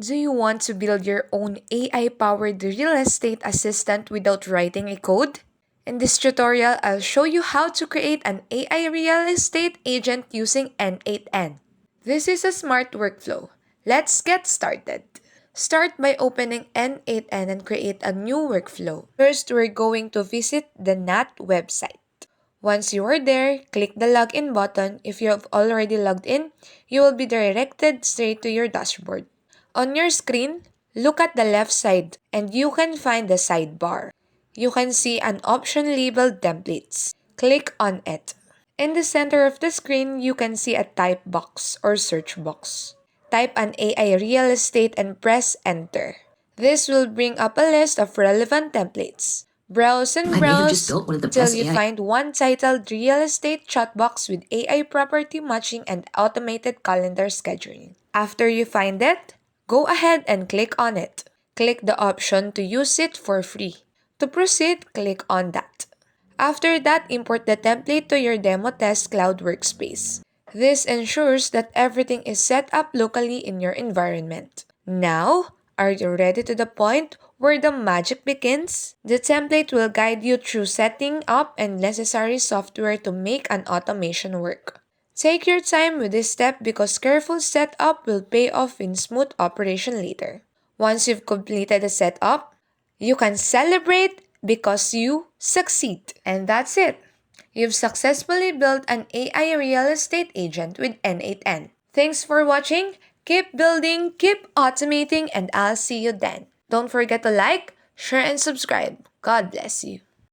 Do you want to build your own AI-powered real estate assistant without writing a code? In this tutorial, I'll show you how to create an AI real estate agent using N8N. This is a smart workflow. Let's get started. Start by opening N8N and create a new workflow. First, we're going to visit the NAT website. Once you are there, click the login button. If you have already logged in, you will be directed straight to your dashboard. On your screen, look at the left side and you can find the sidebar. You can see an option labeled Templates. Click on it. In the center of the screen, you can see a type box or search box. Type an AI real estate and press enter. This will bring up a list of relevant templates. Browse and browse till you find one titled Real Estate Chatbox with AI property matching and automated calendar scheduling. After you find it, go ahead and click on it. Click the option to use it for free. To proceed, click on that. After that, import the template to your demo test cloud workspace. This ensures that everything is set up locally in your environment. Now, are you ready to the point where the magic begins? The template will guide you through setting up and necessary software to make an automation work. Take your time with this step because careful setup will pay off in smooth operation later. Once you've completed the setup, you can celebrate because you succeed. And that's it. You've successfully built an AI real estate agent with N8N. Thanks for watching. Keep building, keep automating, and I'll see you then. Don't forget to like, share, and subscribe. God bless you.